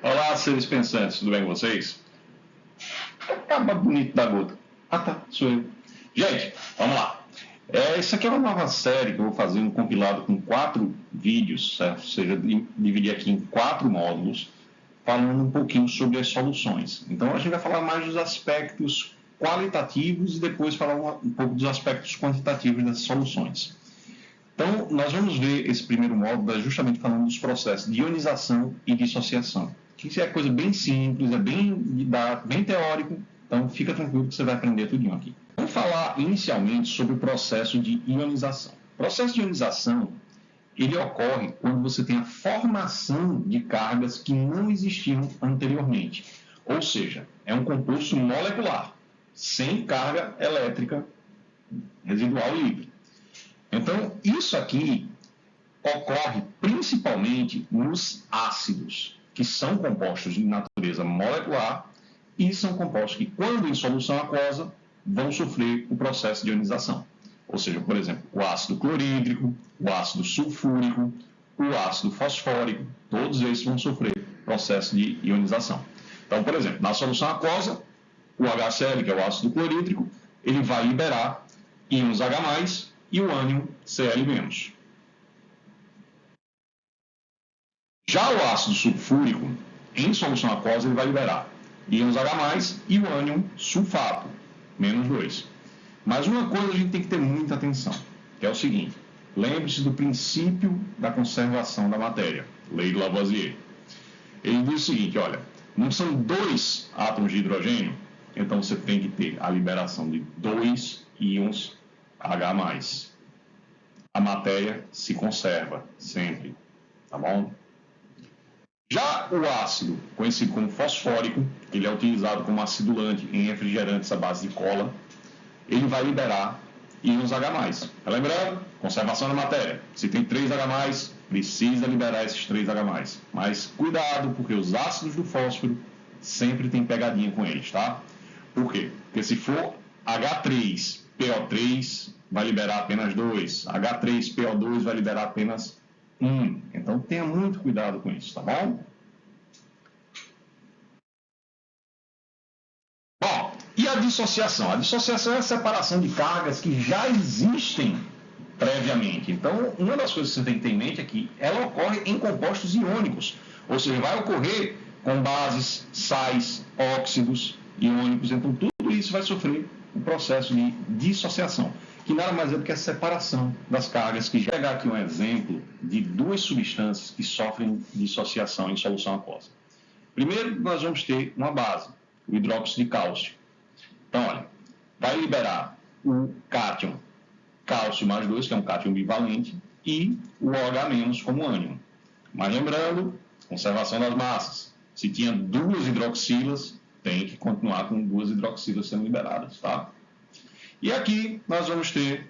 Olá, seres pensantes, tudo bem com vocês? Acaba bonito da gota. Ah, tá, sou eu. Gente, vamos lá. Isso aqui é uma nova série que eu vou fazer, um compilado com 4 vídeos, certo? Ou seja, dividir aqui em 4 módulos, falando um pouquinho sobre as soluções. Então, a gente vai falar mais dos aspectos qualitativos e depois falar um pouco dos aspectos quantitativos das soluções. Então, nós vamos ver esse primeiro módulo justamente falando dos processos de ionização e dissociação. Isso é coisa bem simples, é bem didático, bem teórico, então fica tranquilo que você vai aprender tudinho aqui. Vamos falar inicialmente sobre o processo de ionização. O processo de ionização, ele ocorre quando você tem a formação de cargas que não existiam anteriormente. Ou seja, é um composto molecular, sem carga elétrica residual livre. Então, isso aqui ocorre principalmente nos ácidos, que são compostos de natureza molecular e são compostos que, quando em solução aquosa, vão sofrer o processo de ionização. Ou seja, por exemplo, o ácido clorídrico, o ácido sulfúrico, o ácido fosfórico, todos esses vão sofrer processo de ionização. Então, por exemplo, na solução aquosa, o HCl, que é o ácido clorídrico, ele vai liberar íons H+, e o ânion Cl-. Já o ácido sulfúrico, em solução aquosa, ele vai liberar íons H+, e o ânion sulfato, -2. Mas uma coisa a gente tem que ter muita atenção, que é o seguinte: lembre-se do princípio da conservação da matéria, lei de Lavoisier. Ele diz o seguinte, olha, não são 2 átomos de hidrogênio, então você tem que ter a liberação de 2 íons H+. A matéria se conserva sempre, tá bom? Já o ácido, conhecido como fosfórico, ele é utilizado como acidulante em refrigerantes à base de cola, ele vai liberar íons H+. Lembrando, conservação da matéria. Se tem 3 H+, precisa liberar esses 3 H+. Mas cuidado, porque os ácidos do fósforo sempre tem pegadinha com eles, tá? Por quê? Porque se for H3PO3, vai liberar apenas 2. H3PO2 vai liberar apenas 1. Então, tenha muito cuidado com isso, tá bom? Bom, e a dissociação? A dissociação é a separação de cargas que já existem previamente. Então, uma das coisas que você tem que ter em mente é que ela ocorre em compostos iônicos. Ou seja, vai ocorrer com bases, sais, óxidos iônicos. Então, tudo isso vai sofrer o processo de dissociação, que nada mais é do que a separação das cargas, que já vou pegar aqui um exemplo de 2 substâncias que sofrem dissociação em solução aquosa. Primeiro, nós vamos ter uma base, o hidróxido de cálcio. Então, olha, vai liberar o cátion cálcio +2, que é um cátion bivalente, e o OH- como ânion. Mas lembrando, conservação das massas. Se tinha 2 hidroxilas, tem que continuar com 2 hidroxilas sendo liberadas, tá? E aqui nós vamos ter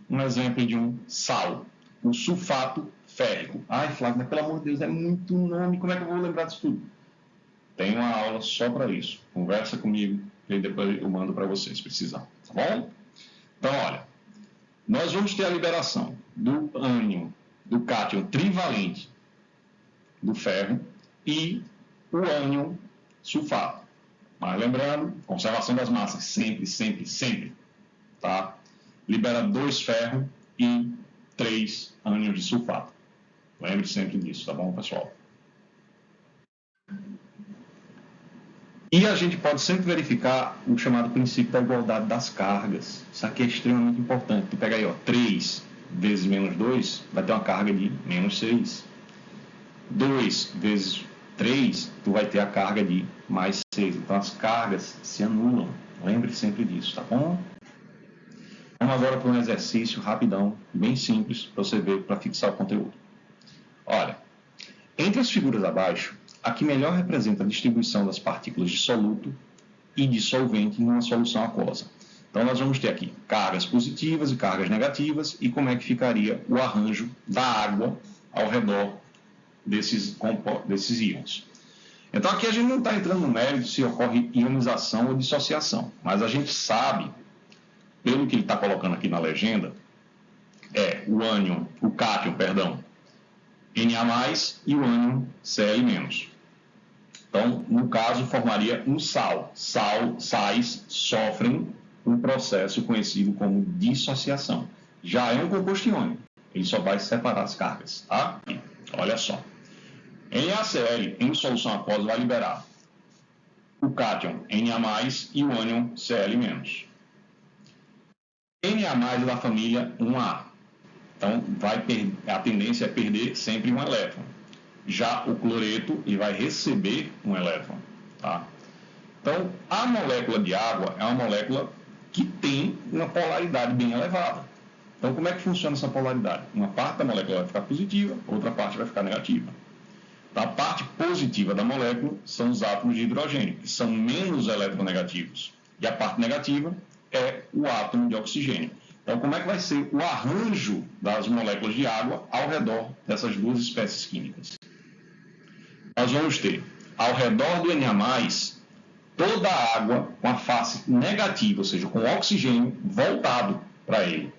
um exemplo de um sal, o sulfato férrico. Ai, Flávio, mas pelo amor de Deus, é muito nome, como é que eu vou lembrar disso tudo? Tem uma aula só para isso. Conversa comigo e depois eu mando para vocês, se precisar, tá bom? Então, olha, nós vamos ter a liberação do ânion, do cátion trivalente do ferro e o ânion sulfato. Mas lembrando, conservação das massas, sempre, tá? Libera 2 ferro e 3 ânions de sulfato. Lembre sempre disso, tá bom, pessoal? E a gente pode sempre verificar o chamado princípio da igualdade das cargas. Isso aqui é extremamente importante. Tu pega aí, ó, 3 vezes -2, vai ter uma carga de -6. 2 vezes 3, tu vai ter a carga de +6. Então, as cargas se anulam. Lembre sempre disso, tá bom? Vamos agora para um exercício rapidão, bem simples, para você ver, para fixar o conteúdo. Olha, entre as figuras abaixo, a que melhor representa a distribuição das partículas de soluto e dissolvente em uma solução aquosa. Então, nós vamos ter aqui cargas positivas e cargas negativas e como é que ficaria o arranjo da água ao redor desses íons. Então, aqui a gente não está entrando no mérito se ocorre ionização ou dissociação, mas a gente sabe, pelo que ele está colocando aqui na legenda, o cátion, Na+, e o ânion Cl-. Então, no caso, formaria um sal. Sais sofrem um processo conhecido como dissociação. Já é um composto iônico. Ele só vai separar as cargas, tá? Olha só. NaCl em solução aquosa vai liberar o cátion Na+, e o ânion Cl-. Na+ é da família 1A. Então, a tendência é perder sempre um elétron. Já o cloreto, ele vai receber um elétron, tá? Então, a molécula de água é uma molécula que tem uma polaridade bem elevada. Então, como é que funciona essa polaridade? Uma parte da molécula vai ficar positiva, outra parte vai ficar negativa. A parte positiva da molécula são os átomos de hidrogênio, que são menos eletronegativos. E a parte negativa é o átomo de oxigênio. Então, como é que vai ser o arranjo das moléculas de água ao redor dessas duas espécies químicas? Nós vamos ter, ao redor do Na+, toda a água com a face negativa, ou seja, com o oxigênio voltado para ele.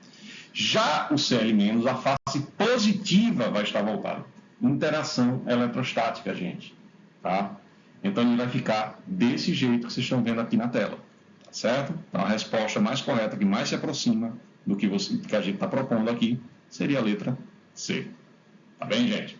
Já o Cl-, a face positiva vai estar voltada. Interação eletrostática, gente. Tá? Então, ele vai ficar desse jeito que vocês estão vendo aqui na tela. Tá certo? Então, a resposta mais correta, que mais se aproxima do que a gente está propondo aqui, seria a letra C. Tá bem, gente?